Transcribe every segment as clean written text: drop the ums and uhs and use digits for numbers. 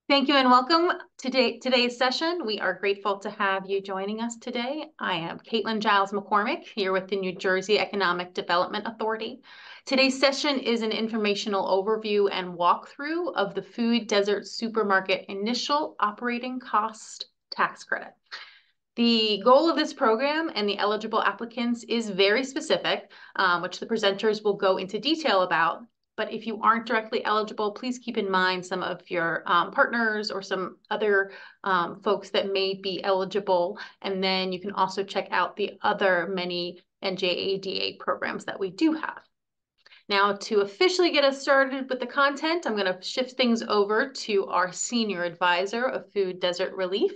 Thank you and welcome to today's session. We are grateful to have you joining us today. I am Caitlin Giles McCormick here with the New Jersey Economic Development Authority. Today's session is an informational overview and walkthrough of the Food Desert Supermarket Initial Operating Cost Tax Credit. The goal of this program and the eligible applicants is very specific, which the presenters will go into detail about. But if you aren't directly eligible, please keep in mind some of your partners or some other folks that may be eligible. And then you can also check out the other many NJEDA programs that we do have. Now, to officially get us started with the content, I'm going to shift things over to our Senior Advisor of Food Desert Relief,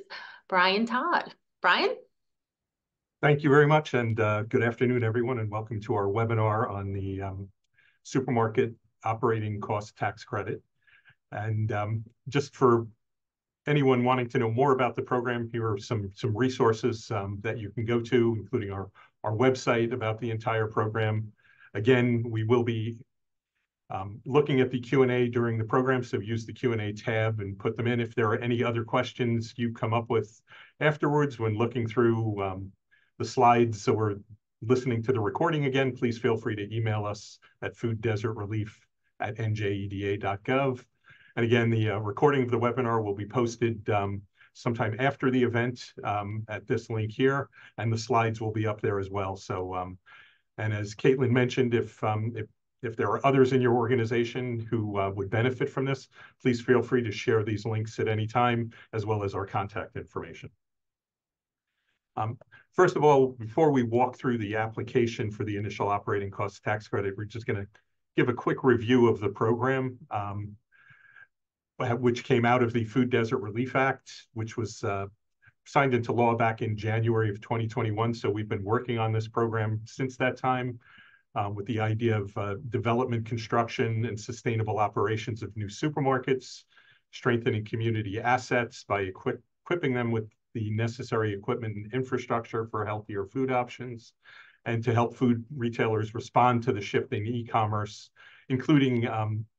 Brian Todd. Brian? Thank you very much, and good afternoon, everyone, and welcome to our webinar on the Supermarket Operating Cost Tax Credit. And just for anyone wanting to know more about the program, here are some resources that you can go to, including our website about the entire program. Again, we will be looking at the Q&A during the program, so use the Q&A tab and put them in. If there are any other questions you come up with afterwards when looking through the slides, so we're listening to the recording again, please feel free to email us at fooddesertrelief@njeda.gov. And again, the recording of the webinar will be posted sometime after the event at this link here, and the slides will be up there as well. So, and as Caitlin mentioned, if there are others in your organization who would benefit from this, please feel free to share these links at any time, as well as our contact information. First of all, before we walk through the application for the initial operating cost tax credit, we're just going to give a quick review of the program, which came out of the Food Desert Relief Act, which was signed into law back in January of 2021. So we've been working on this program since that time with the idea of development, construction, and sustainable operations of new supermarkets, strengthening community assets by equipping them with the necessary equipment and infrastructure for healthier food options, and to help food retailers respond to the shift in e-commerce, including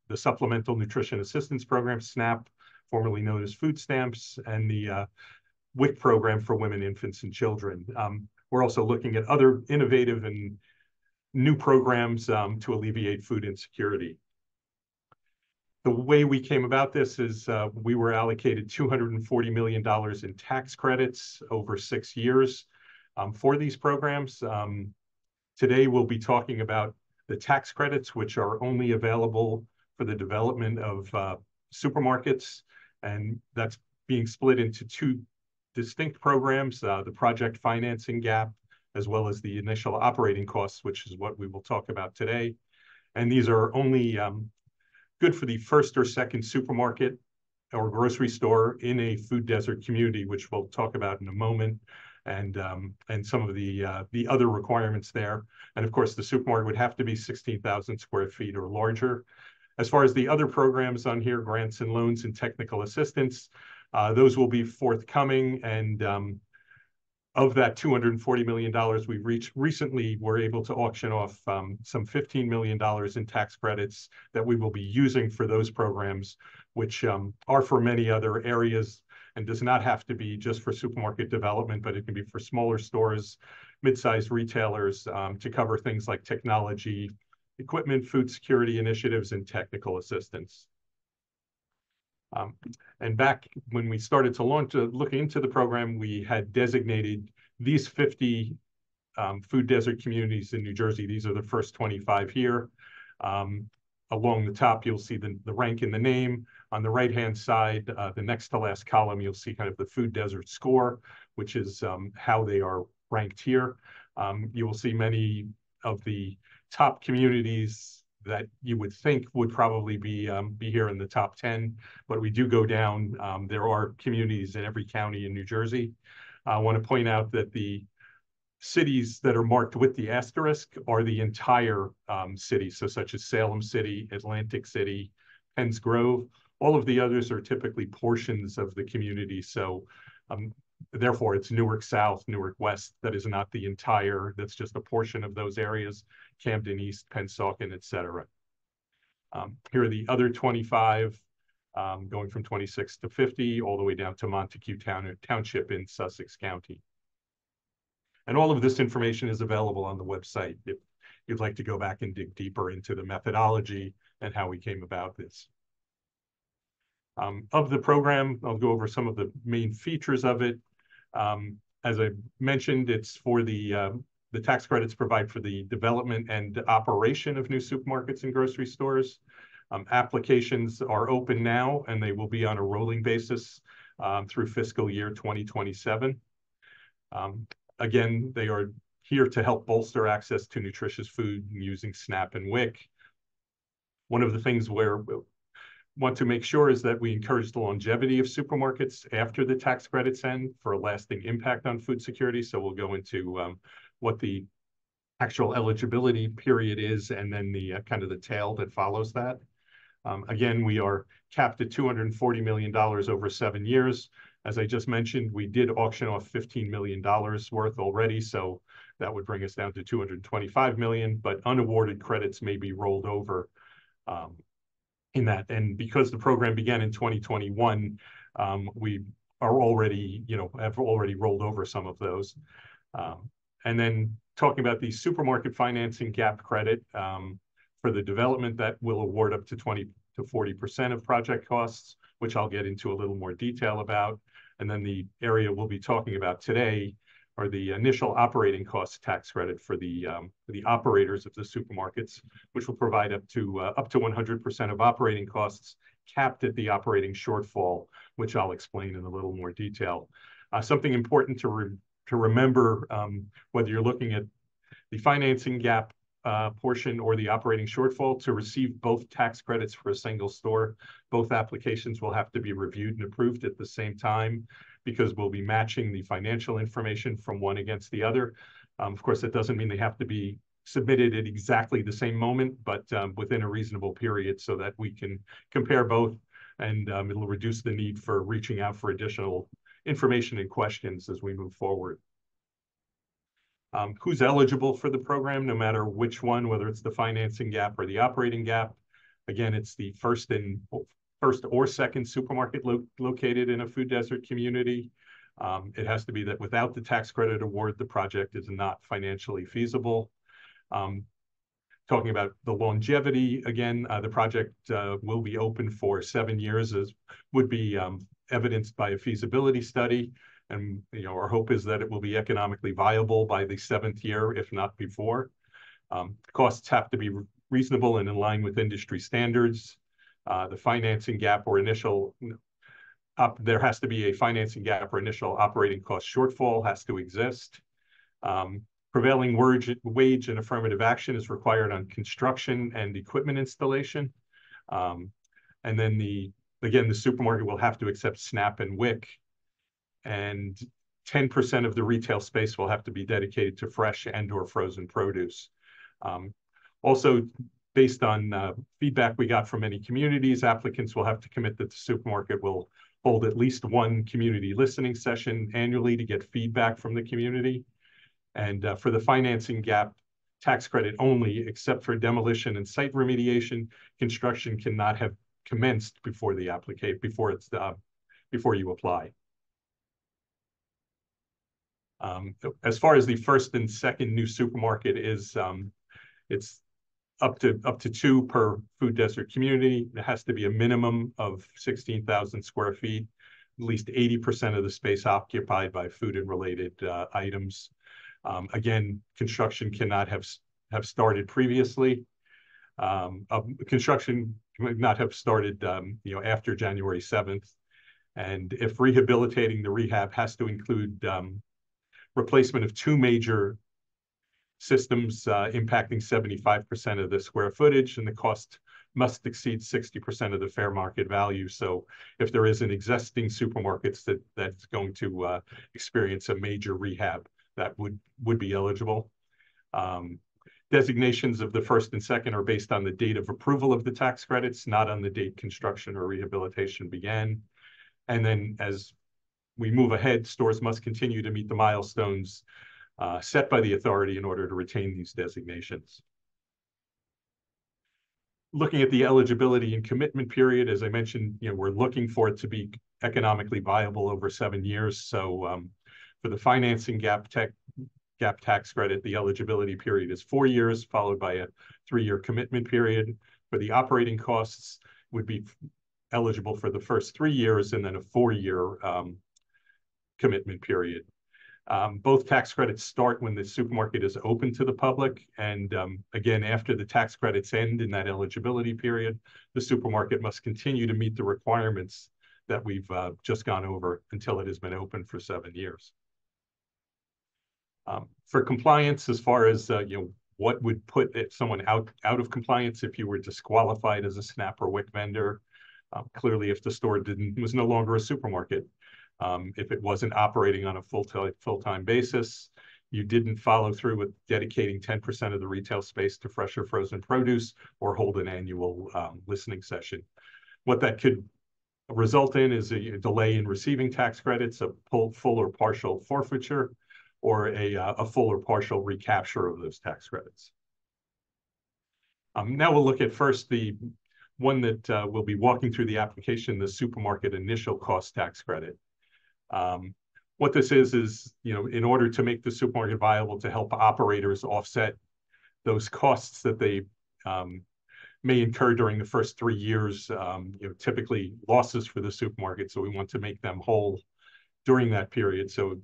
the Supplemental Nutrition Assistance Program, SNAP, formerly known as food stamps, and the WIC program for women, infants, and children. We're also looking at other innovative and new programs to alleviate food insecurity. The way we came about this is we were allocated $240 million in tax credits over 6 years for these programs. Today, we'll be talking about the tax credits, which are only available for the development of supermarkets, and that's being split into two distinct programs, the project financing gap, as well as the initial operating costs, which is what we will talk about today. And these are only good for the first or second supermarket or grocery store in a food desert community, which we'll talk about in a moment, and some of the other requirements there. And of course, the supermarket would have to be 16,000 square feet or larger. As far as the other programs on here, grants and loans and technical assistance, those will be forthcoming. And of that $240 million, we recently were able to auction off some $15 million in tax credits that we will be using for those programs, which are for many other areas and does not have to be just for supermarket development, but it can be for smaller stores, mid-sized retailers, to cover things like technology, equipment, food security initiatives, and technical assistance. And back when we started to look into the program, we had designated these 50 food desert communities in New Jersey. These are the first 25 here. Along the top, you'll see the rank in the name. On the right-hand side, the next to last column, you'll see kind of the food desert score, which is how they are ranked here. You will see many of the top communities that you would think would probably be here in the top 10, but we do go down. There are communities in every county in New Jersey. I want to point out that the cities that are marked with the asterisk are the entire city, so such as Salem City, Atlantic City, Penns Grove. All of the others are typically portions of the community, so therefore it's Newark South, Newark West. That is not the entire, that's just a portion of those areas, Camden East, Pennsauken, et cetera. Here are the other 25. going from 26 to 50, all the way down to Montague Township in Sussex County. And all of this information is available on the website if you'd like to go back and dig deeper into the methodology and how we came about this. Of the program, I'll go over some of the main features of it. As I mentioned, it's for the tax credits provide for the development and operation of new supermarkets and grocery stores. Applications are open now, and they will be on a rolling basis through fiscal year 2027. Again, they are here to help bolster access to nutritious food using SNAP and WIC. One of the things where want to make sure is that we encourage the longevity of supermarkets after the tax credits end for a lasting impact on food security. So we'll go into what the actual eligibility period is and then the kind of the tail that follows that. Again, we are capped at $240 million over 7 years. As I just mentioned, we did auction off $15 million worth already, so that would bring us down to $225 million, but unawarded credits may be rolled over in that. And because the program began in 2021, we are already, have already rolled over some of those. And then talking about the supermarket financing gap credit for the development, that will award up to 20 to 40% of project costs, which I'll get into a little more detail about. And then the area we'll be talking about today are the initial operating costs tax credit for the operators of the supermarkets, which will provide up to 100% of operating costs, capped at the operating shortfall, which I'll explain in a little more detail. Something important to remember, whether you're looking at the financing gap portion or the operating shortfall, to receive both tax credits for a single store, both applications will have to be reviewed and approved at the same time, because we'll be matching the financial information from one against the other. Of course, that doesn't mean they have to be submitted at exactly the same moment, but within a reasonable period so that we can compare both, and it'll reduce the need for reaching out for additional information and questions as we move forward. Who's eligible for the program, no matter which one, whether it's the financing gap or the operating gap. Again, it's the first or second supermarket located in a food desert community. It has to be that without the tax credit award, the project is not financially feasible. Talking about the longevity, again, the project will be open for 7 years, as would be evidenced by a feasibility study. And our hope is that it will be economically viable by the 7th year, if not before. Costs have to be reasonable and in line with industry standards. The financing gap or initial, there has to be a financing gap or initial operating cost shortfall has to exist. Prevailing wage and affirmative action is required on construction and equipment installation. And then again, the supermarket will have to accept SNAP and WIC. And 10% of the retail space will have to be dedicated to fresh and or frozen produce. Also, based on feedback we got from many communities, applicants will have to commit that the supermarket will hold at least one community listening session annually to get feedback from the community. And for the financing gap tax credit only, except for demolition and site remediation, construction cannot have commenced before the application, before you apply. As far as the first and second new supermarket is, it's up to 2 per food desert community. It has to be a minimum of 16,000 square feet, at least 80% of the space occupied by food and related items. Again, construction cannot have started previously. Construction could not have started after January 7th. And if rehabilitating the rehab has to include replacement of 2 major systems impacting 75% of the square footage, and the cost must exceed 60% of the fair market value. So if there is an existing supermarket that's going to experience a major rehab, that would be eligible. Designations of the first and second are based on the date of approval of the tax credits, not on the date construction or rehabilitation began. And then as we move ahead, stores must continue to meet the milestones set by the authority in order to retain these designations. Looking at the eligibility and commitment period, as I mentioned, we're looking for it to be economically viable over 7 years. So for the financing gap tax credit, the eligibility period is 4 years, followed by a 3-year commitment period. For the operating costs, would be eligible for the first 3 years and then a 4-year commitment period. Both tax credits start when the supermarket is open to the public. And again, after the tax credits end in that eligibility period, the supermarket must continue to meet the requirements that we've just gone over until it has been open for 7 years. For compliance, as far as what would put someone out of compliance if you were disqualified as a SNAP or WIC vendor, clearly if the store was no longer a supermarket, if it wasn't operating on a full-time basis, you didn't follow through with dedicating 10% of the retail space to fresh or frozen produce, or hold an annual listening session. What that could result in is a delay in receiving tax credits, a full or partial forfeiture, or a full or partial recapture of those tax credits. Now we'll look at first the one that we'll be walking through the application, the supermarket initial cost tax credit. What this is, in order to make the supermarket viable, to help operators offset those costs that they may incur during the first 3 years, typically losses for the supermarket. So we want to make them whole during that period. So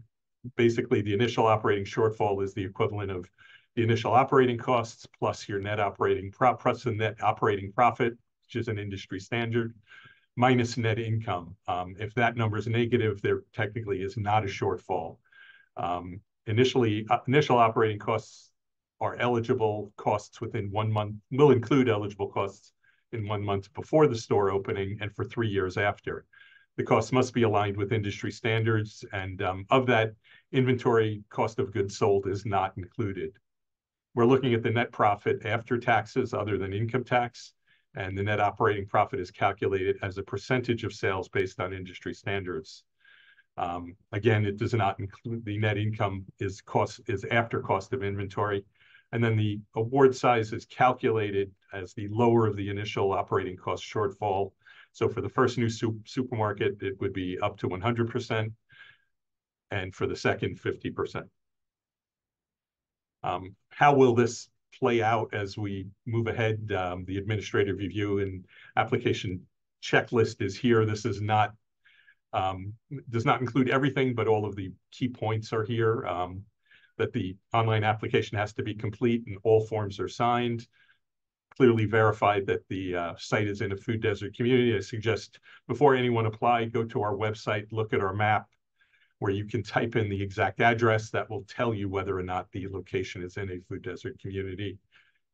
basically, the initial operating shortfall is the equivalent of the initial operating costs plus your net operating profit, which is an industry standard, minus net income. If that number is negative, there technically is not a shortfall. Initial operating costs are eligible costs within 1 month, will include eligible costs in 1 month before the store opening and for 3 years after. The costs must be aligned with industry standards, and of that, inventory cost of goods sold is not included. We're looking at the net profit after taxes other than income tax, and the net operating profit is calculated as a percentage of sales based on industry standards. Again, it does not include the net income is after cost of inventory. And then the award size is calculated as the lower of the initial operating cost shortfall. So for the first new supermarket, it would be up to 100%, and for the second, 50%. How will this play out as we move ahead? The administrative review and application checklist is here. This is not does not include everything, but all of the key points are here. That the online application has to be complete and all forms are signed. Clearly verified that the site is in a food desert community. I suggest before anyone apply, go to our website, look at our map, where you can type in the exact address that will tell you whether or not the location is in a food desert community.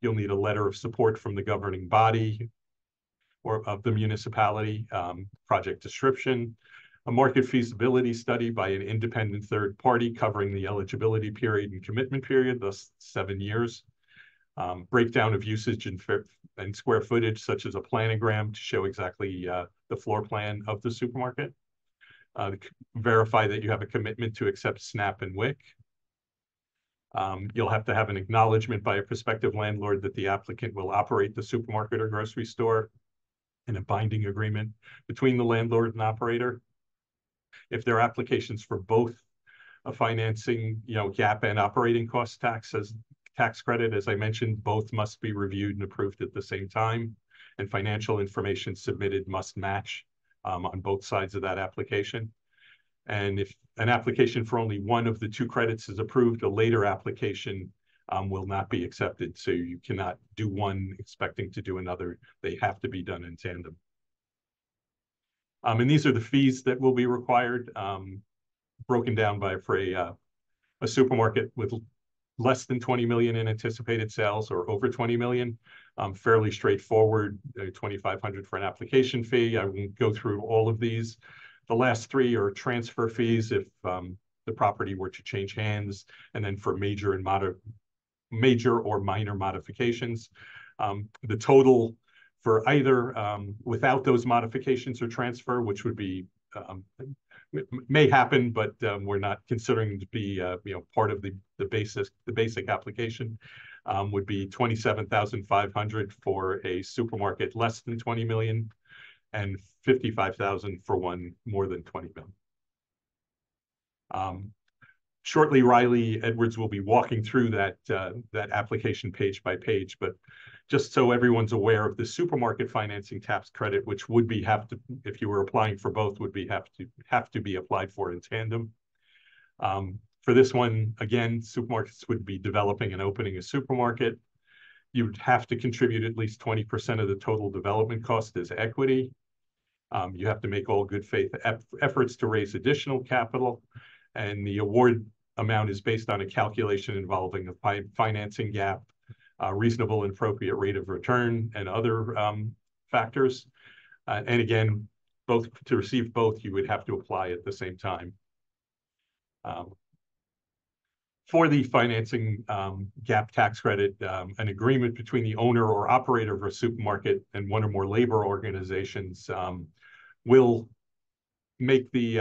You'll need a letter of support from the governing body or of the municipality, project description, a market feasibility study by an independent third party covering the eligibility period and commitment period, thus 7 years. Breakdown of usage and square footage, such as a planogram to show exactly the floor plan of the supermarket. Verify that you have a commitment to accept SNAP and WIC. You'll have to have an acknowledgement by a prospective landlord that the applicant will operate the supermarket or grocery store, in a binding agreement between the landlord and operator. If there are applications for both a financing, gap and operating cost tax credit, as I mentioned, both must be reviewed and approved at the same time, and financial information submitted must match on both sides of that application. And if an application for only one of the 2 credits is approved, a later application will not be accepted. So you cannot do one expecting to do another. They have to be done in tandem. And these are the fees that will be required, broken down for a supermarket with less than 20 million in anticipated sales or over 20 million. Fairly straightforward, $2,500 for an application fee. I won't go through all of these. The last 3 are transfer fees if the property were to change hands, and then for major or minor modifications. The total for either without those modifications or transfer, which would be may happen, but we're not considering to be part of the basic application. would be 27,500 for a supermarket less than 20 million and 55,000 for one more than 20 million. Shortly, Riley Edwards will be walking through that application page by page, but just so everyone's aware of the supermarket financing tax credit, which would be if you were applying for both, would be have to be applied for in tandem. For this one, again, supermarkets would be developing and opening a supermarket. You would have to contribute at least 20% of the total development cost as equity. You have to make all good faith efforts to raise additional capital, and the award amount is based on a calculation involving a financing gap, reasonable and appropriate rate of return, and other factors. And again, to receive both, you would have to apply at the same time. For the financing gap tax credit, an agreement between the owner or operator of a supermarket and one or more labor organizations will make the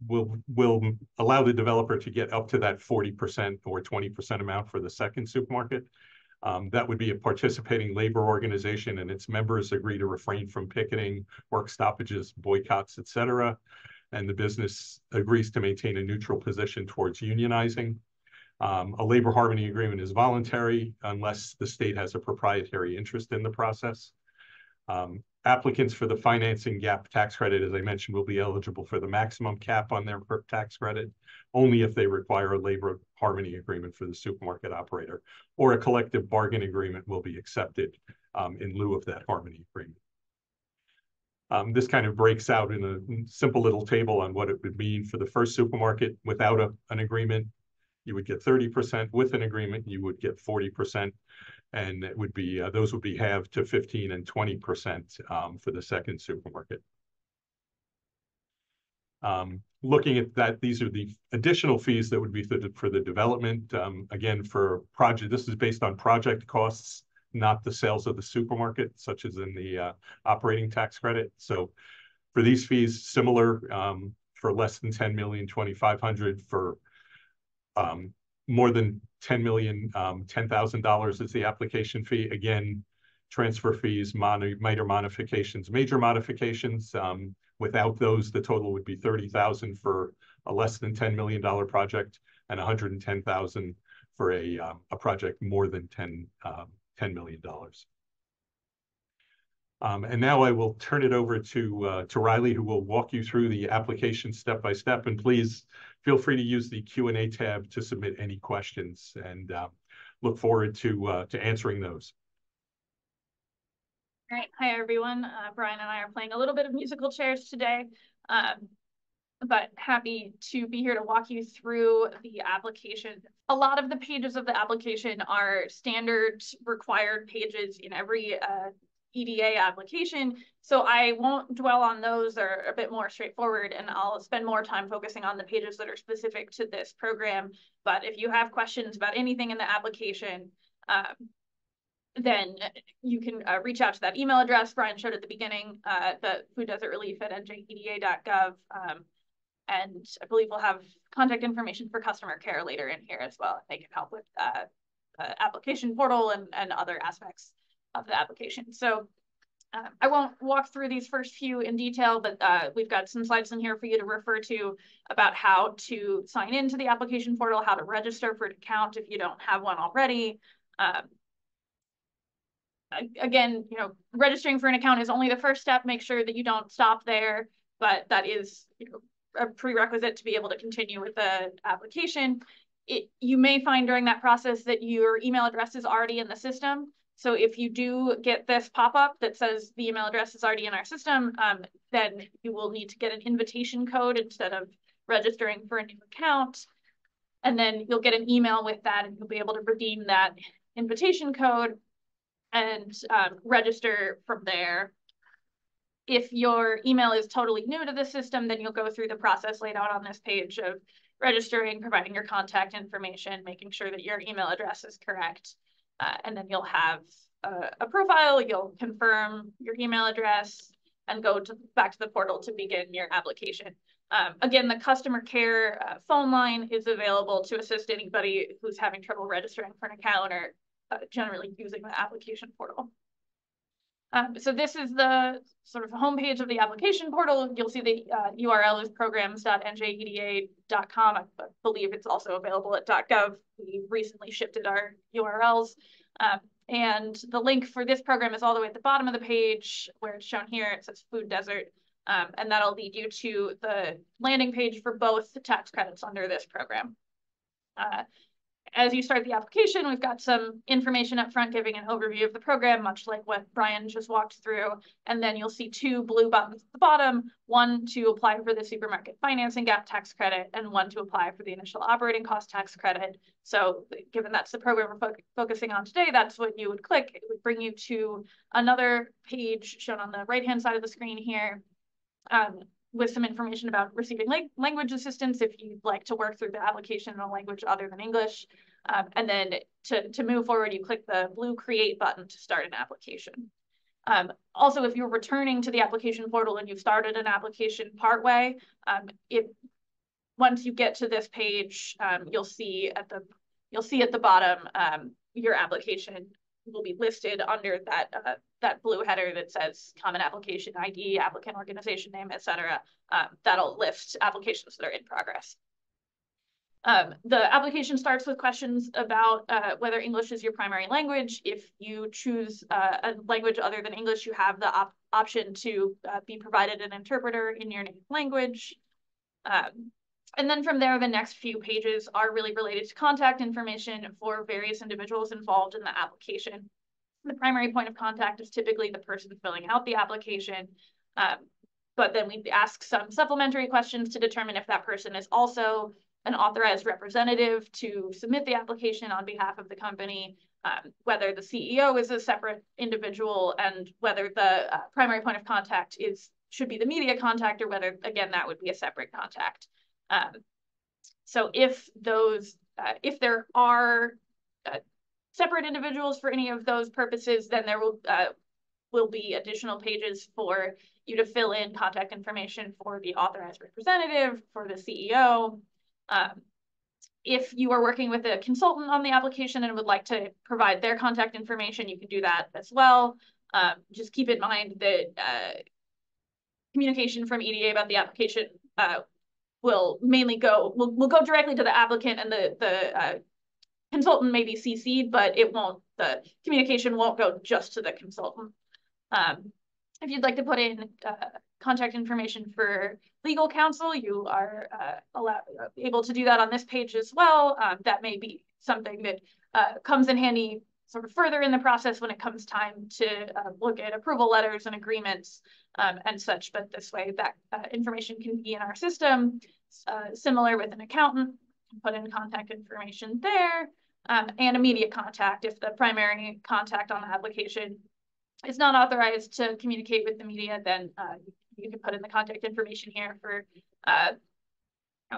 will allow the developer to get up to that 40% or 20% amount for the second supermarket. That would be a participating labor organization, and its members agree to refrain from picketing, work stoppages, boycotts, etc. And the business agrees to maintain a neutral position towards unionizing. A labor harmony agreement is voluntary unless the state has a proprietary interest in the process. Applicants for the financing gap tax credit, as I mentioned, will be eligible for the maximum cap on their tax credit only if they require a labor harmony agreement for the supermarket operator, or a collective bargain agreement will be accepted in lieu of that harmony agreement. This kind of breaks out in a simple little table on what it would mean for the first supermarket. Without an agreement, you would get 30%. With an agreement, you would get 40%. And it would be those would be halved to 15% and 20% for the second supermarket. Looking at that, these are the additional fees that would be for the development. Again, for project, this is based on project costs, not the sales of the supermarket, such as in the operating tax credit. So for these fees, similar for less than 10 million, 2,500. For more than 10 million, $10,000 is the application fee. Again, transfer fees, minor modifications, major modifications. Without those, the total would be 30,000 for a less than $10 million project, and 110,000 for a project more than $10 million. And now I will turn it over to Riley, who will walk you through the application step by step. And please feel free to use the Q&A tab to submit any questions, and look forward to answering those. All right. Hi, everyone. Brian and I are playing a little bit of musical chairs today, but happy to be here to walk you through the application. A lot of the pages of the application are standard required pages in every EDA application, so I won't dwell on those. They're a bit more straightforward, and I'll spend more time focusing on the pages that are specific to this program. But if you have questions about anything in the application, then you can reach out to that email address Brian showed at the beginning, the fooddesertrelief@njeda.gov. And I believe we'll have contact information for customer care later in here as well. They can help with the application portal and other aspects of the application. So I won't walk through these first few in detail, but we've got some slides in here for you to refer to about how to sign into the application portal, how to register for an account if you don't have one already. Again, registering for an account is only the first step. Make sure that you don't stop there, but that is a prerequisite to be able to continue with the application. You may find during that process that your email address is already in the system. So if you do get this pop-up that says the email address is already in our system, then you will need to get an invitation code instead of registering for a new account. And then you'll get an email with that, and you'll be able to redeem that invitation code and register from there. If your email is totally new to the system, then you'll go through the process laid out on this page of registering, providing your contact information, making sure that your email address is correct. And then you'll have a profile. You'll confirm your email address, and go back to the portal to begin your application. Again, the customer care phone line is available to assist anybody who's having trouble registering for an account or generally using the application portal. So this is the sort of homepage of the application portal. You'll see the URL is programs.njeda.com. I believe it's also available at .gov. We recently shifted our URLs. And the link for this program is all the way at the bottom of the page where it's shown here. It says Food Desert. And that'll lead you to the landing page for both the tax credits under this program. As you start the application, we've got some information up front giving an overview of the program, much like what Brian just walked through. And then you'll see two blue buttons at the bottom, one to apply for the supermarket financing gap tax credit and one to apply for the initial operating cost tax credit. So given that's the program we're focusing on today, that's what you would click. It would bring you to another page shown on the right-hand side of the screen here. With some information about receiving language assistance if you'd like to work through the application in a language other than English. And then to move forward, you click the blue Create button to start an application. Also, if you're returning to the application portal and you've started an application partway, once you get to this page, you'll see at the bottom your application will be listed under that blue header that says Common Application ID, applicant organization name, etc. That'll list applications that are in progress. The application starts with questions about whether English is your primary language. If you choose a language other than English, you have the option to be provided an interpreter in your native language. And then from there, the next few pages are really related to contact information for various individuals involved in the application. The primary point of contact is typically the person filling out the application, but then we ask some supplementary questions to determine if that person is also an authorized representative to submit the application on behalf of the company, whether the CEO is a separate individual, and whether the primary point of contact should be the media contact, or whether, again, that would be a separate contact. So if there are separate individuals for any of those purposes, then there will be additional pages for you to fill in contact information for the authorized representative, for the CEO. If you are working with a consultant on the application and would like to provide their contact information, you can do that as well. Just keep in mind that communication from EDA about the application will go directly to the applicant, and the consultant may be CC'd, but the communication won't go just to the consultant. If you'd like to put in contact information for legal counsel, you are able to do that on this page as well. That may be something that comes in handy sort of further in the process when it comes time to look at approval letters and agreements and such, but this way that information can be in our system. Similar with an accountant, put in contact information there, and immediate contact. If the primary contact on the application is not authorized to communicate with the media, then you can put in the contact information here for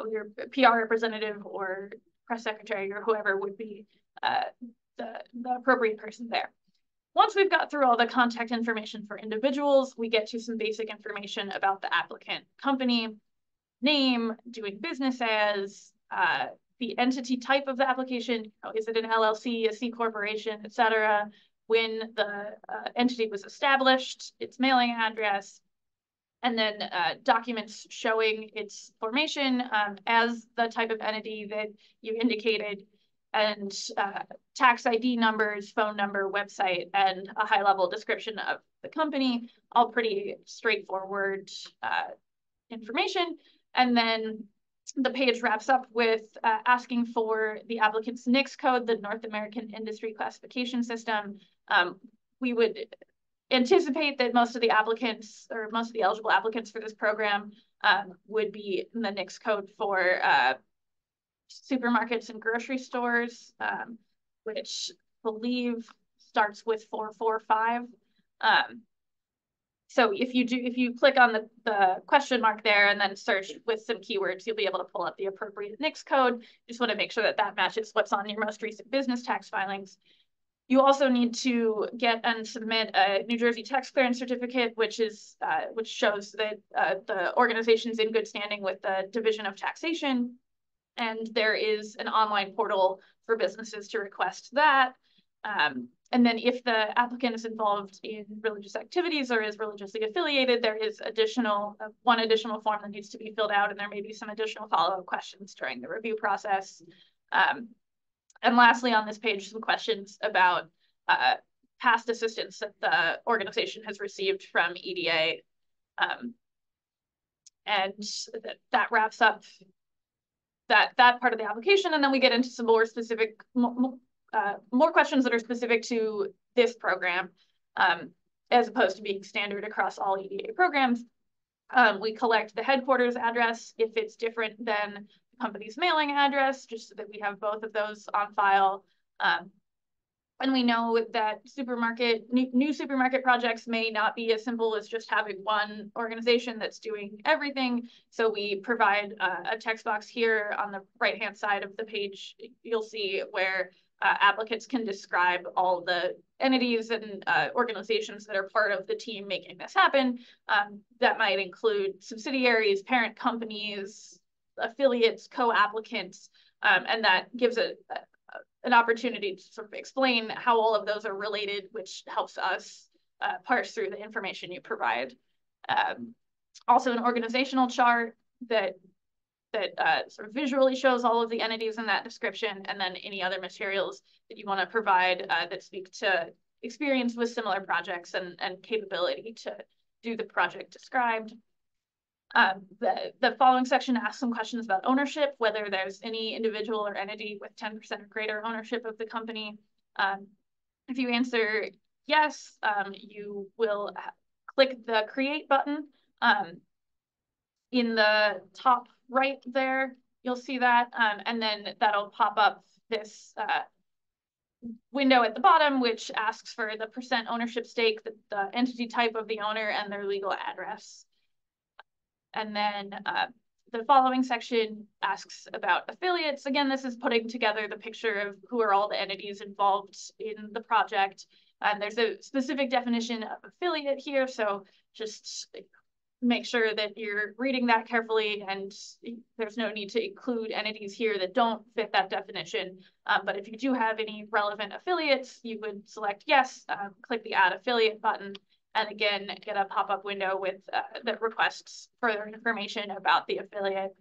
your PR representative or press secretary or whoever would be the appropriate person there. Once we've got through all the contact information for individuals, we get to some basic information about the applicant: company, name, doing business as, the entity type of the application. Is it an LLC, a C corporation, etc.? When the entity was established, its mailing address, and then documents showing its formation as the type of entity that you indicated, and tax ID numbers, phone number, website, and a high-level description of the company. All pretty straightforward information. And then the page wraps up with asking for the applicant's NAICS code, the North American Industry Classification System. We would anticipate that most of the applicants, or most of the eligible applicants for this program, would be in the NAICS code for supermarkets and grocery stores, which I believe starts with 445. So if you click on the question mark there and then search with some keywords, you'll be able to pull up the appropriate NAICS code. Just want to make sure that that matches what's on your most recent business tax filings. You also need to get and submit a New Jersey tax clearance certificate, which shows that the organization's in good standing with the Division of Taxation. And there is an online portal for businesses to request that. And then if the applicant is involved in religious activities or is religiously affiliated, there is one additional form that needs to be filled out, and there may be some additional follow-up questions during the review process. And lastly, on this page, some questions about past assistance that the organization has received from EDA. And that wraps up that part of the application. And then we get into some more specific, more questions that are specific to this program, as opposed to being standard across all EDA programs. We collect the headquarters address if it's different than the company's mailing address, just so that we have both of those on file. And we know that new supermarket projects may not be as simple as just having one organization that's doing everything. So we provide a text box here on the right-hand side of the page. You'll see where applicants can describe all the entities and organizations that are part of the team making this happen. That might include subsidiaries, parent companies, affiliates, co-applicants, and that gives an opportunity to sort of explain how all of those are related, which helps us parse through the information you provide. Also an organizational chart that sort of visually shows all of the entities in that description, and then any other materials that you want to provide that speak to experience with similar projects and capability to do the project described. The following section asks some questions about ownership, whether there's any individual or entity with 10% or greater ownership of the company. If you answer yes, you will click the Create button. In the top right there, you'll see that, and then that'll pop up this window at the bottom, which asks for the percent ownership stake, the entity type of the owner, and their legal address. And then the following section asks about affiliates. Again, this is putting together the picture of who are all the entities involved in the project. And there's a specific definition of affiliate here, so just make sure that you're reading that carefully, and there's no need to include entities here that don't fit that definition. But if you do have any relevant affiliates, you would select yes, click the Add Affiliate button, and again, get a pop-up window with that requests further information about the affiliate,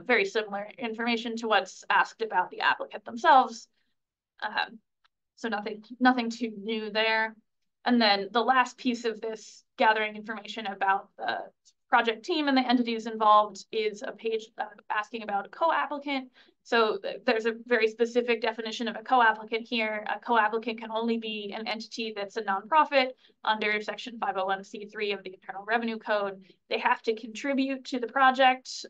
very similar information to what's asked about the applicant themselves. So nothing too new there. And then the last piece of this gathering information about the project team and the entities involved is a page asking about a co-applicant. So there's a very specific definition of a co-applicant here. A co-applicant can only be an entity that's a nonprofit under Section 501c3 of the Internal Revenue Code. They have to contribute to the project,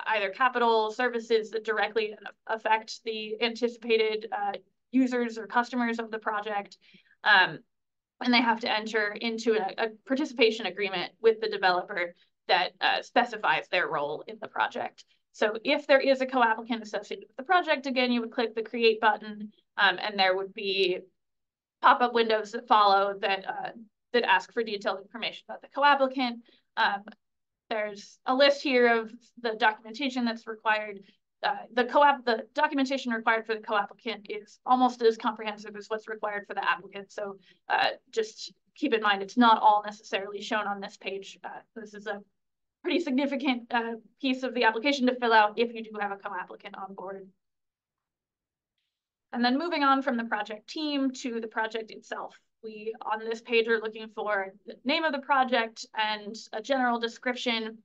either capital, services that directly affect the anticipated users or customers of the project. And they have to enter into a participation agreement with the developer that specifies their role in the project. So if there is a co-applicant associated with the project, again, you would click the Create button, and there would be pop-up windows that follow that ask for detailed information about the co-applicant. There's a list here of the documentation that's required. The documentation required for the co-applicant is almost as comprehensive as what's required for the applicant. So just keep in mind, it's not all necessarily shown on this page. This is a pretty significant piece of the application to fill out if you do have a co-applicant on board. And then moving on from the project team to the project itself. We, on this page, are looking for the name of the project and a general description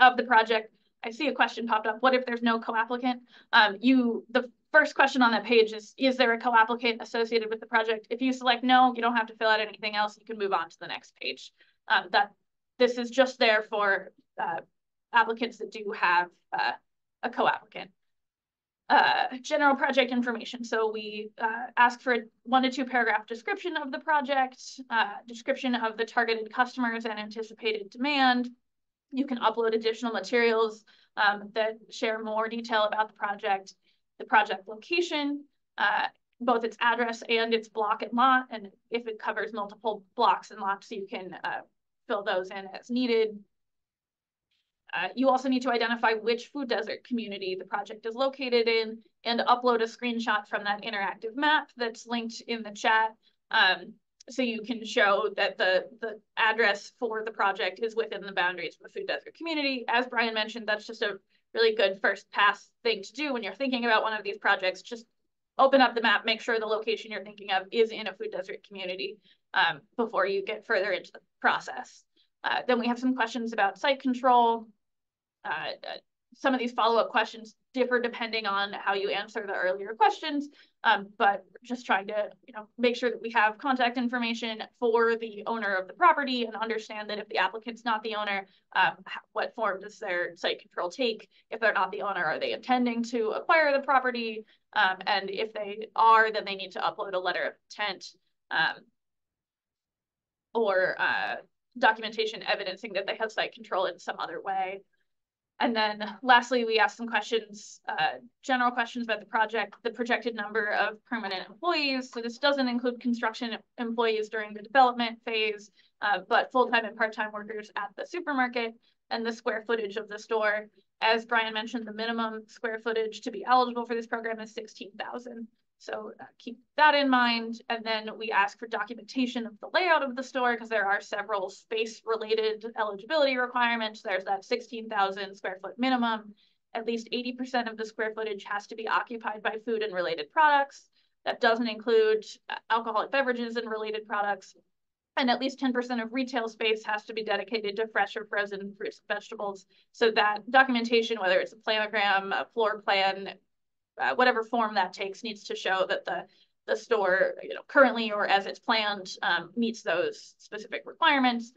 of the project. I see a question popped up. What if there's no co-applicant? The first question on that page is there a co-applicant associated with the project? If you select no, you don't have to fill out anything else. You can move on to the next page. This is just there for applicants that do have a co-applicant. General project information. So we ask for a 1 to 2 paragraph description of the project, description of the targeted customers and anticipated demand. You can upload additional materials that share more detail about the project location, both its address and its block and lot, and if it covers multiple blocks and lots, you can fill those in as needed. You also need to identify which food desert community the project is located in and upload a screenshot from that interactive map that's linked in the chat. So you can show that the address for the project is within the boundaries of the food desert community. As Brian mentioned, that's just a really good first pass thing to do when you're thinking about one of these projects. Just open up the map, make sure the location you're thinking of is in a food desert community before you get further into the process. Then we have some questions about site control. Some of these follow-up questions differ depending on how you answer the earlier questions, but just trying to make sure that we have contact information for the owner of the property and understand that if the applicant's not the owner, what form does their site control take? If they're not the owner, are they intending to acquire the property? And if they are, then they need to upload a letter of intent or documentation evidencing that they have site control in some other way. And then lastly, we asked some questions, general questions about the project, the projected number of permanent employees. So this doesn't include construction employees during the development phase, but full-time and part-time workers at the supermarket, and the square footage of the store. As Brian mentioned, the minimum square footage to be eligible for this program is 16,000. So keep that in mind. And then we ask for documentation of the layout of the store because there are several space-related eligibility requirements. There's that 16,000 square foot minimum. At least 80% of the square footage has to be occupied by food and related products. That doesn't include alcoholic beverages and related products. And at least 10% of retail space has to be dedicated to fresh or frozen fruits and vegetables. So that documentation, whether it's a planogram, a floor plan, whatever form that takes, needs to show that the store, currently or as it's planned, meets those specific requirements.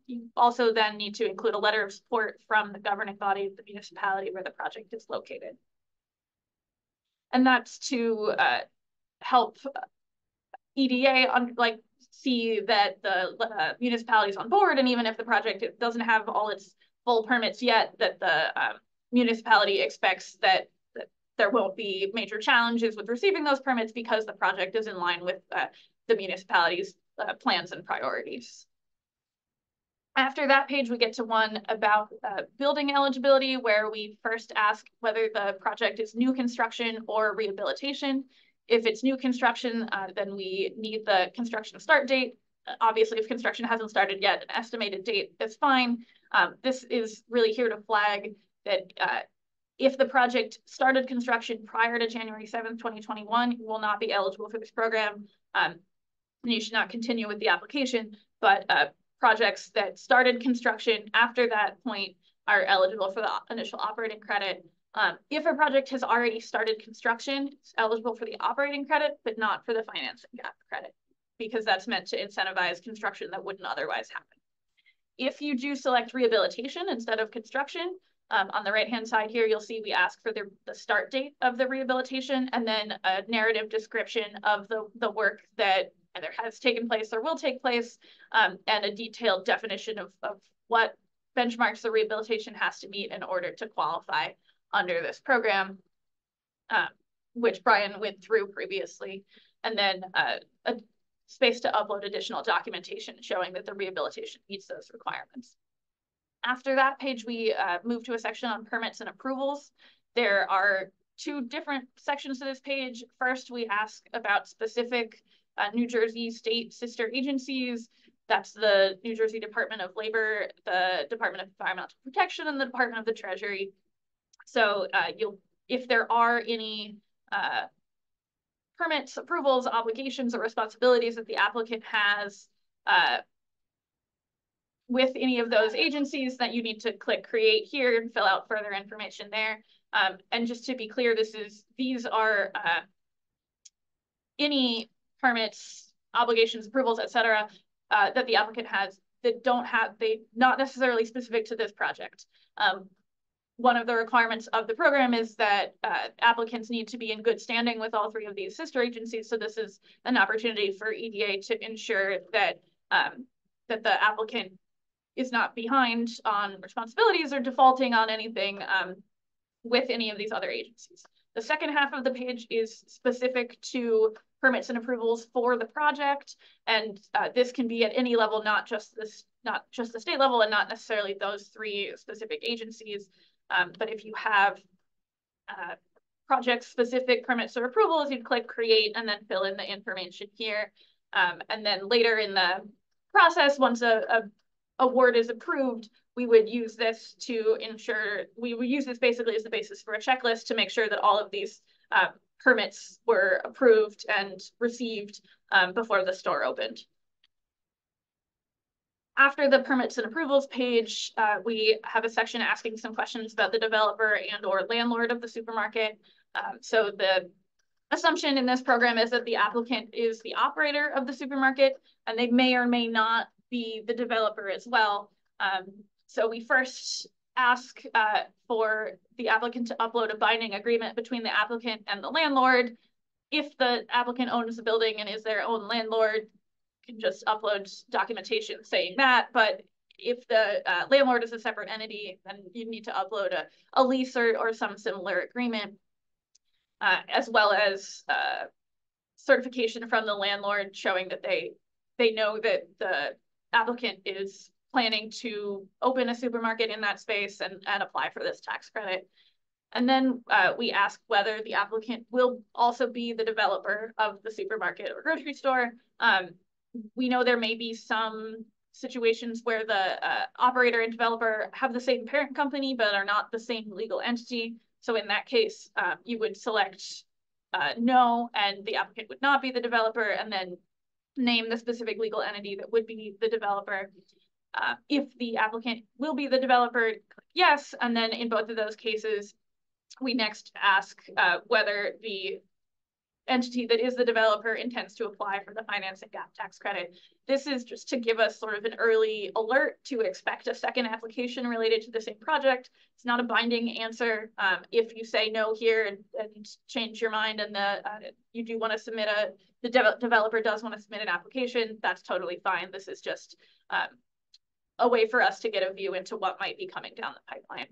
You also then need to include a letter of support from the governing body of the municipality where the project is located. And that's to help EDA see that the municipality is on board, and even if the project doesn't have all its full permits yet, that the municipality expects that there won't be major challenges with receiving those permits because the project is in line with the municipality's plans and priorities. After that page, we get to one about building eligibility, where we first ask whether the project is new construction or rehabilitation. If it's new construction, then we need the construction start date. Obviously, if construction hasn't started yet, an estimated date is fine. This is really here to flag that if the project started construction prior to January 7th, 2021, you will not be eligible for this program. And you should not continue with the application, but projects that started construction after that point are eligible for the initial operating credit. If a project has already started construction, it's eligible for the operating credit, but not for the financing gap credit, because that's meant to incentivize construction that wouldn't otherwise happen. If you do select rehabilitation instead of construction, on the right-hand side here, you'll see we ask for the start date of the rehabilitation and then a narrative description of the work that either has taken place or will take place, and a detailed definition of what benchmarks the rehabilitation has to meet in order to qualify under this program, which Brian went through previously, and then a space to upload additional documentation showing that the rehabilitation meets those requirements. After that page, we move to a section on permits and approvals. There are two different sections to this page. First, we ask about specific New Jersey state sister agencies. That's the New Jersey Department of Labor, the Department of Environmental Protection, and the Department of the Treasury. So if there are any permits, approvals, obligations, or responsibilities that the applicant has with any of those agencies, that you need to click create here and fill out further information there. And just to be clear, these are any permits, obligations, approvals, etc., that the applicant has that not necessarily specific to this project. One of the requirements of the program is that applicants need to be in good standing with all three of these sister agencies. So this is an opportunity for EDA to ensure that that the applicant is not behind on responsibilities or defaulting on anything with any of these other agencies. The second half of the page is specific to permits and approvals for the project, and this can be at any level, not just the state level, and not necessarily those three specific agencies. But if you have project-specific permits or approvals, you'd click create and then fill in the information here. And then later in the process, once a award is approved, we would use this to ensure, we would use this basically as the basis for a checklist to make sure that all of these permits were approved and received before the store opened. After the permits and approvals page, we have a section asking some questions about the developer and or landlord of the supermarket. So the assumption in this program is that the applicant is the operator of the supermarket, and they may or may not be the developer as well. So we first ask for the applicant to upload a binding agreement between the applicant and the landlord. If the applicant owns the building and is their own landlord, you can just upload documentation saying that. But if the landlord is a separate entity, then you need to upload a lease or some similar agreement, as well as certification from the landlord showing that they know that the applicant is planning to open a supermarket in that space and apply for this tax credit. And then we ask whether the applicant will also be the developer of the supermarket or grocery store. We know there may be some situations where the operator and developer have the same parent company, but are not the same legal entity. So in that case, you would select no, and the applicant would not be the developer, and then name the specific legal entity that would be the developer. If the applicant will be the developer, click yes, and then in both of those cases, we next ask whether the entity that is the developer intends to apply for the financing gap tax credit. This is just to give us sort of an early alert to expect a second application related to the same project. It's not a binding answer. If you say no here and change your mind and you do want to submit the developer does want to submit an application, that's totally fine. This is just a way for us to get a view into what might be coming down the pipeline.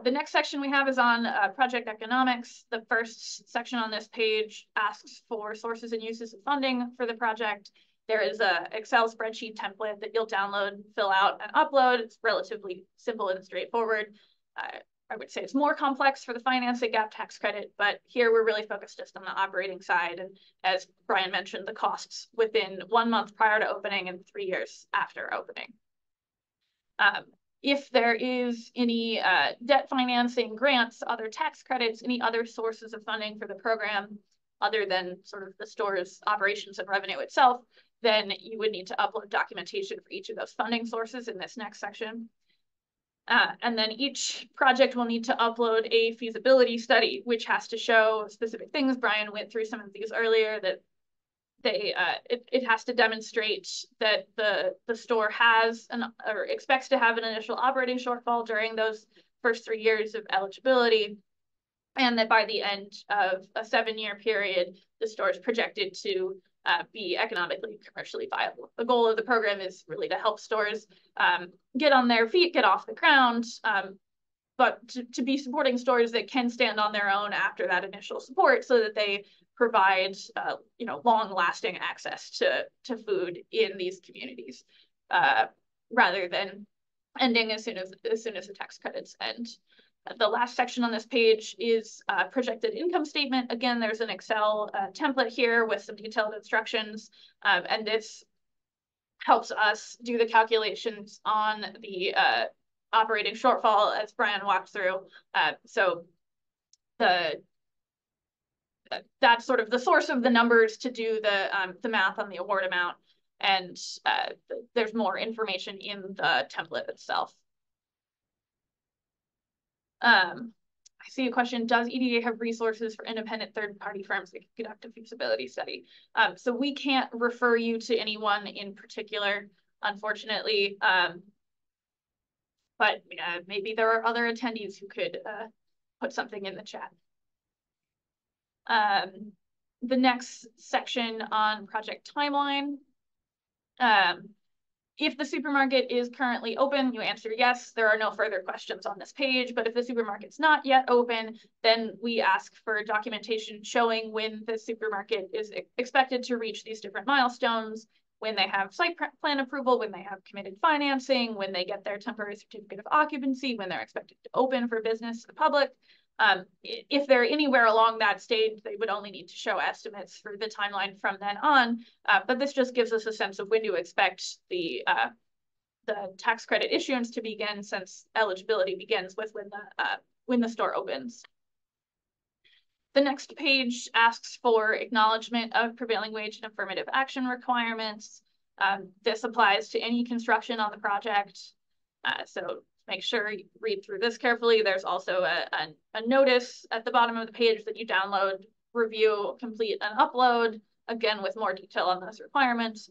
The next section we have is on project economics. The first section on this page asks for sources and uses of funding for the project. There is an Excel spreadsheet template that you'll download, fill out, and upload. It's relatively simple and straightforward. I would say it's more complex for the financing gap tax credit, but here we're really focused just on the operating side. And as Brian mentioned, the costs within 1 month prior to opening and 3 years after opening. If there is any debt financing, grants, other tax credits, any other sources of funding for the program, other than sort of the store's operations and revenue itself, then you would need to upload documentation for each of those funding sources in this next section. And then each project will need to upload a feasibility study, which has to show specific things. Brian went through some of these earlier, that it has to demonstrate that the store has or expects to have an initial operating shortfall during those first 3 years of eligibility, and that by the end of a 7-year period, the store is projected to be economically, commercially viable. The goal of the program is really to help stores get on their feet, get off the ground, but to be supporting stores that can stand on their own after that initial support, so that they provide long-lasting access to food in these communities, rather than ending as soon as the tax credits end. The last section on this page is projected income statement. Again, there's an Excel template here with some detailed instructions, and this helps us do the calculations on the operating shortfall, as Brian walked through. So that's sort of the source of the numbers to do the math on the award amount, and there's more information in the template itself. I see a question, does EDA have resources for independent third-party firms that can conduct a feasibility study? So we can't refer you to anyone in particular, unfortunately, but maybe there are other attendees who could put something in the chat. The next section on project timeline If the supermarket is currently open, you answer yes. There are no further questions on this page. But if the supermarket's not yet open, then we ask for documentation showing when the supermarket is expected to reach these different milestones, when they have site plan approval, when they have committed financing, when they get their temporary certificate of occupancy, when they're expected to open for business to the public. If they're anywhere along that stage, they would only need to show estimates for the timeline from then on. But this just gives us a sense of when to expect the tax credit issuance to begin, since eligibility begins with when the store opens. The next page asks for acknowledgement of prevailing wage and affirmative action requirements. This applies to any construction on the project. So make sure you read through this carefully. There's also a notice at the bottom of the page that you download, review, complete, and upload, again with more detail on those requirements.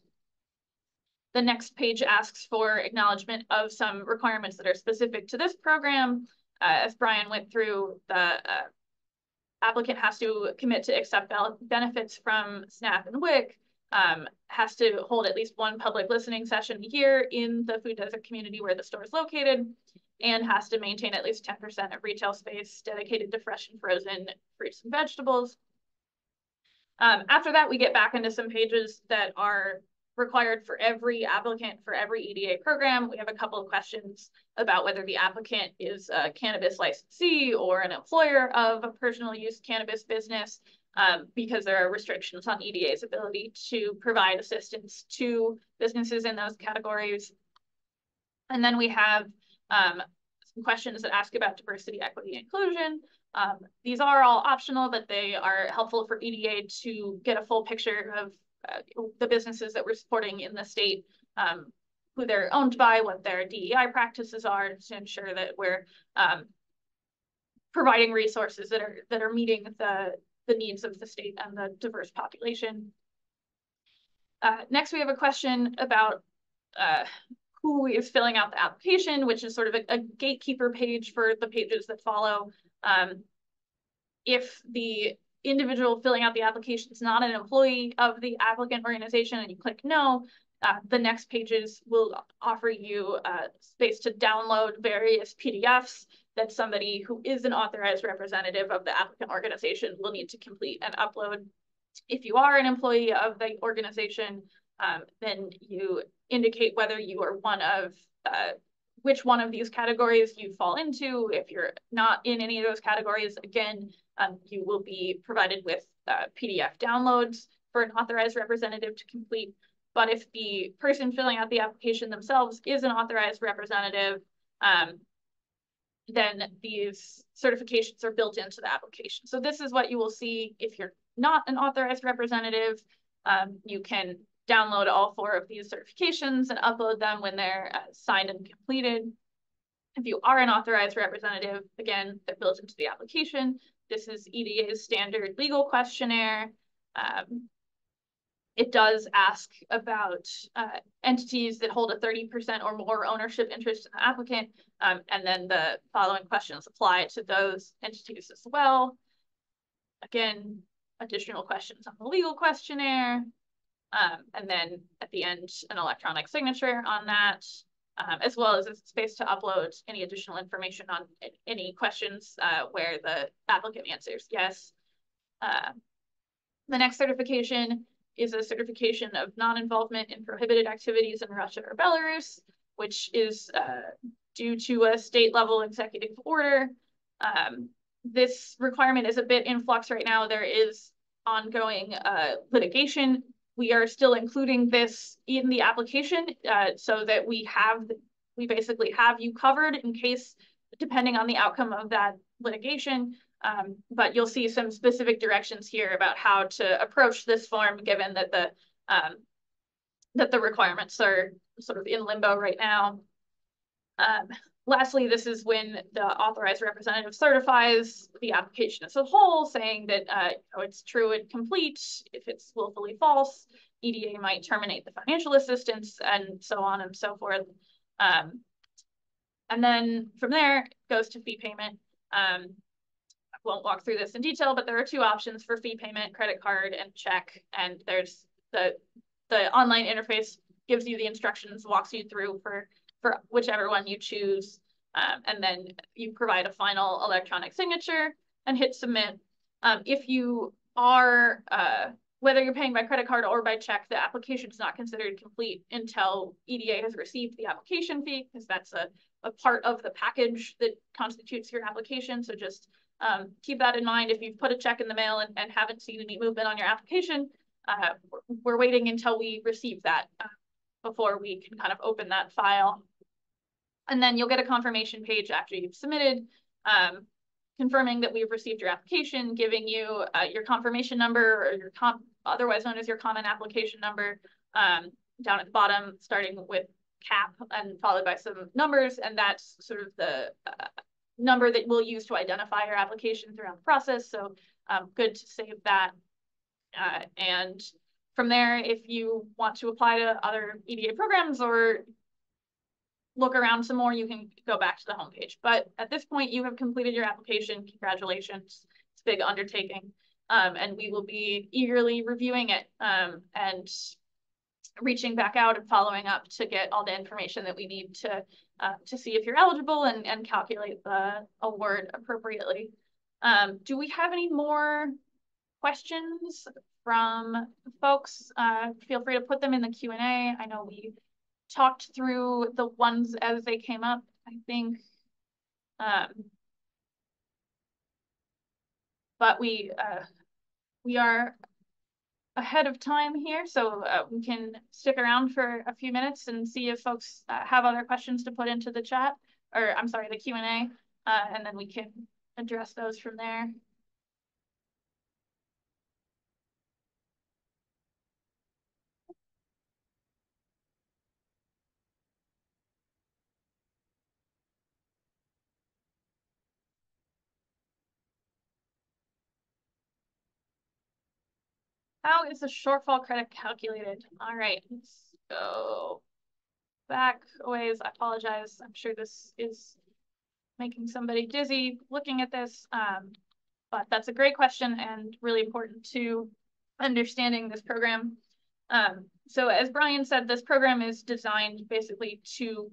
The next page asks for acknowledgement of some requirements that are specific to this program. As Brian went through, the applicant has to commit to accept benefits from SNAP and WIC, has to hold at least one public listening session a year in the food desert community where the store is located, and has to maintain at least 10% of retail space dedicated to fresh and frozen fruits and vegetables. After that, we get back into some pages that are required for every applicant for every EDA program. We have a couple of questions about whether the applicant is a cannabis licensee or an employer of a personal use cannabis business, because there are restrictions on EDA's ability to provide assistance to businesses in those categories. And then we have some questions that ask about diversity, equity, and inclusion. These are all optional, but they are helpful for EDA to get a full picture of the businesses that we're supporting in the state, who they're owned by, what their DEI practices are, to ensure that we're providing resources that are meeting the needs of the state and the diverse population. Next, we have a question about who is filling out the application, which is sort of a gatekeeper page for the pages that follow. If the individual filling out the application is not an employee of the applicant organization and you click no, the next pages will offer you space to download various PDFs that somebody who is an authorized representative of the applicant organization will need to complete and upload. If you are an employee of the organization, then you indicate whether you are one of which one of these categories you fall into. If you're not in any of those categories, again, you will be provided with PDF downloads for an authorized representative to complete. But if the person filling out the application themselves is an authorized representative, then these certifications are built into the application. So this is what you will see if you're not an authorized representative. You can download all 4 of these certifications and upload them when they're signed and completed. If you are an authorized representative, again, they're built into the application. This is EDA's standard legal questionnaire. It does ask about entities that hold a 30% or more ownership interest in the applicant, and then the following questions apply to those entities as well. Again, additional questions on the legal questionnaire, and then at the end, an electronic signature on that, as well as a space to upload any additional information on any questions where the applicant answers yes. The next certification is a certification of non-involvement in prohibited activities in Russia or Belarus, which is due to a state-level executive order. This requirement is a bit in flux right now. There is ongoing litigation. We are still including this in the application so that we basically have you covered in case, depending on the outcome of that litigation. But you'll see some specific directions here about how to approach this form, given that the requirements are sort of in limbo right now. Lastly, this is when the authorized representative certifies the application as a whole, saying that it's true and complete. If it's willfully false, EDA might terminate the financial assistance, and so on and so forth. And then from there, it goes to fee payment. I won't walk through this in detail, but there are 2 options for fee payment: credit card and check. And there's the online interface gives you the instructions, walks you through for whichever one you choose. And then you provide a final electronic signature and hit submit. If you are, whether you're paying by credit card or by check, the application is not considered complete until EDA has received the application fee, because that's a part of the package that constitutes your application. So just keep that in mind. If you've put a check in the mail and haven't seen any movement on your application, we're waiting until we receive that before we can kind of open that file. And then you'll get a confirmation page after you've submitted, confirming that we've received your application, giving you your confirmation number, or your otherwise known as your common application number, down at the bottom, starting with CAP and followed by some numbers. And that's sort of the number that we'll use to identify your application throughout the process. So good to save that. And from there, if you want to apply to other EDA programs or look around some more, you can go back to the homepage. But at this point, you have completed your application. Congratulations. It's a big undertaking. And we will be eagerly reviewing it and reaching back out and following up to get all the information that we need to see if you're eligible and calculate the award appropriately. Do we have any more questions from folks? Feel free to put them in the Q&A. I know we talked through the ones as they came up, I think. But we are ahead of time here, so we can stick around for a few minutes and see if folks have other questions to put into the chat, or I'm sorry, the Q&A, and then we can address those from there. How is the shortfall credit calculated? All right, let's go back a ways. I apologize. I'm sure this is making somebody dizzy looking at this, but that's a great question and really important to understanding this program. So as Brian said, this program is designed basically to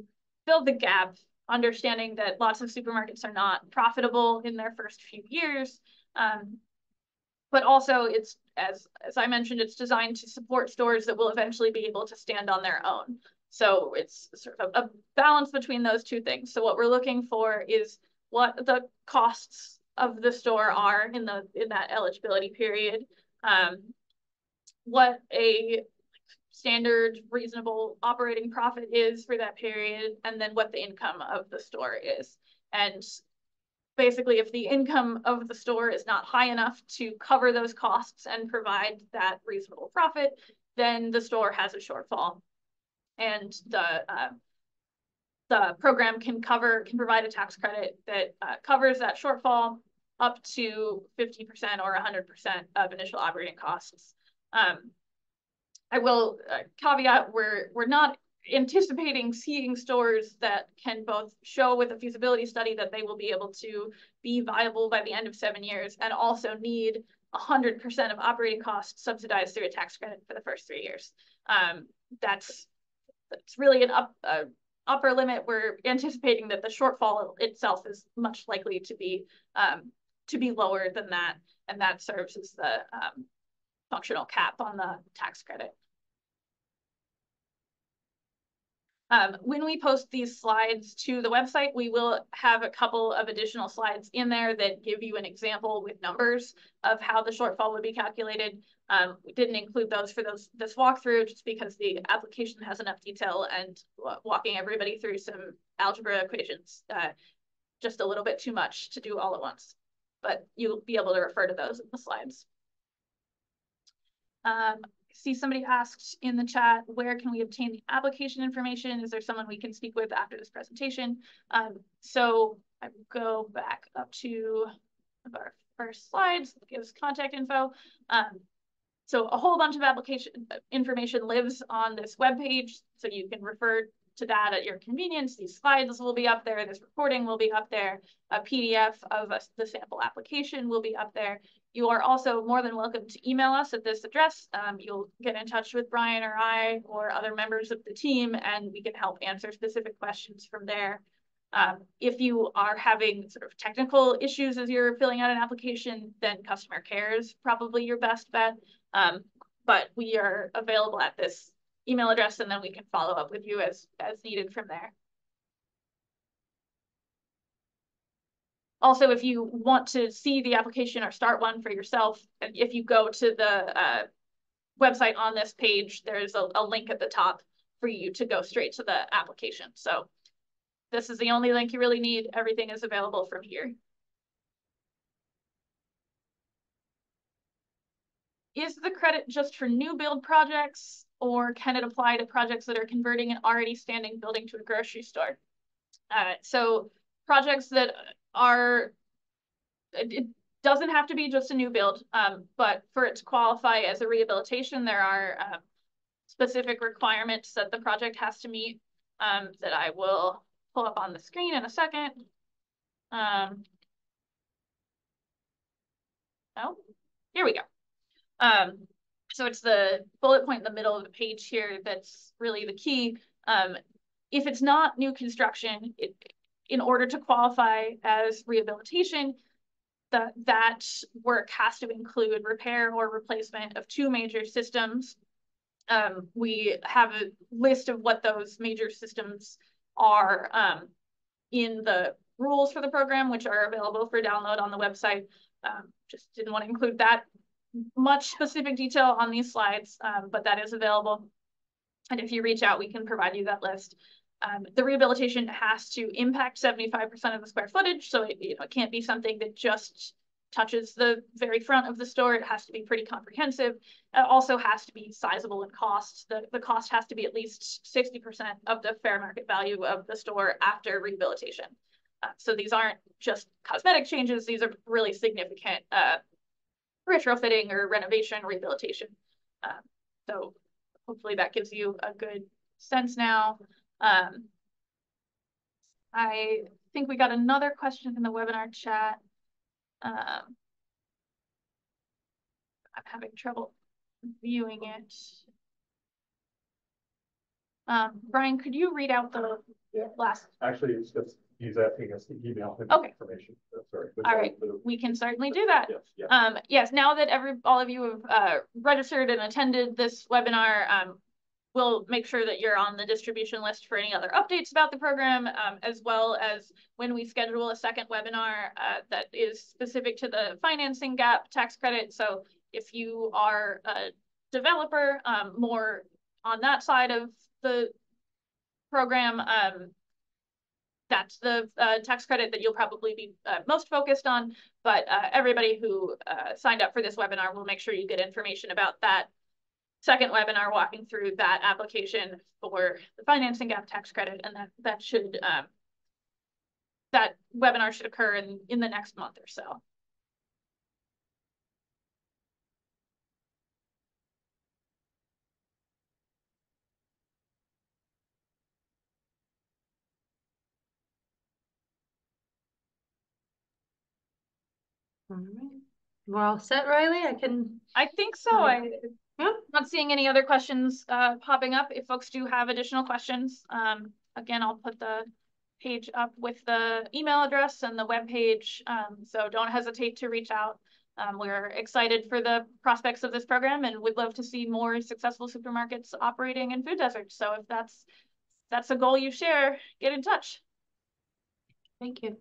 fill the gap, understanding that lots of supermarkets are not profitable in their first few years. But also it's, as I mentioned, it's designed to support stores that will eventually be able to stand on their own. So it's sort of a balance between those two things. So what we're looking for is what the costs of the store are in that eligibility period, what a standard reasonable operating profit is for that period, and then what the income of the store is. And basically, if the income of the store is not high enough to cover those costs and provide that reasonable profit, then the store has a shortfall. And the program can provide a tax credit that covers that shortfall up to 50% or 100% of initial operating costs. I will caveat, we're not anticipating seeing stores that can both show with a feasibility study that they will be able to be viable by the end of 7 years and also need 100% of operating costs subsidized through a tax credit for the first 3 years. That's really an upper limit. We're anticipating that the shortfall itself is much likely to be lower than that, and that serves as the functional cap on the tax credit. When we post these slides to the website, we will have a couple of additional slides in there that give you an example with numbers of how the shortfall would be calculated. We didn't include those for this walkthrough just because the application has enough detail, and walking everybody through some algebra equations, just a little bit too much to do all at once. But you'll be able to refer to those in the slides. See somebody asked in the chat, where can we obtain the application information? Is there someone we can speak with after this presentation? So I will go back up to our first slides, that gives contact info. So a whole bunch of application information lives on this webpage, so you can refer to that at your convenience. These slides will be up there. This recording will be up there. A PDF of the sample application will be up there. You are also more than welcome to email us at this address. You'll get in touch with Brian or I or other members of the team, and we can help answer specific questions from there. If you are having sort of technical issues as you're filling out an application, then customer care is probably your best bet. But we are available at this email address, and then we can follow up with you as needed from there. Also, if you want to see the application or start one for yourself, if you go to the website on this page, there's a link at the top for you to go straight to the application. So this is the only link you really need. Everything is available from here. Is the credit just for new build projects, or can it apply to projects that are converting an already standing building to a grocery store? So projects that are, it doesn't have to be just a new build, but for it to qualify as a rehabilitation, there are specific requirements that the project has to meet that I will pull up on the screen in a second. Oh, here we go. So it's the bullet point in the middle of the page here that's really the key. If it's not new construction, in order to qualify as rehabilitation, that work has to include repair or replacement of 2 major systems. We have a list of what those major systems are in the rules for the program, which are available for download on the website. Just didn't want to include that much specific detail on these slides, but that is available. And if you reach out, we can provide you that list. The rehabilitation has to impact 75% of the square footage. So it can't be something that just touches the very front of the store. It has to be pretty comprehensive. It also has to be sizable in cost. The cost has to be at least 60% of the fair market value of the store after rehabilitation. So these aren't just cosmetic changes. These are really significant retrofitting or renovation, rehabilitation. So hopefully that gives you a good sense now. I think we got another question in the webinar chat. I'm having trouble viewing it. Brian, could you read out the last? Actually, it's just he's asking us to email him information. Sorry. All right, we can certainly do that. Yes, yes. Yes, now that all of you have registered and attended this webinar, we'll make sure that you're on the distribution list for any other updates about the program, as well as when we schedule a second webinar that is specific to the financing gap tax credit. So if you are a developer, more on that side of the program, that's the tax credit that you'll probably be most focused on. But everybody who signed up for this webinar, will make sure you get information about that second webinar walking through that application for the financing gap tax credit, and that should that webinar should occur in the next month or so. All right. We're all set, Riley? I think so. I'm not seeing any other questions popping up. If folks do have additional questions, again, I'll put the page up with the email address and the web page. So don't hesitate to reach out. We're excited for the prospects of this program, and we'd love to see more successful supermarkets operating in food deserts. So if that's a goal you share, get in touch. Thank you.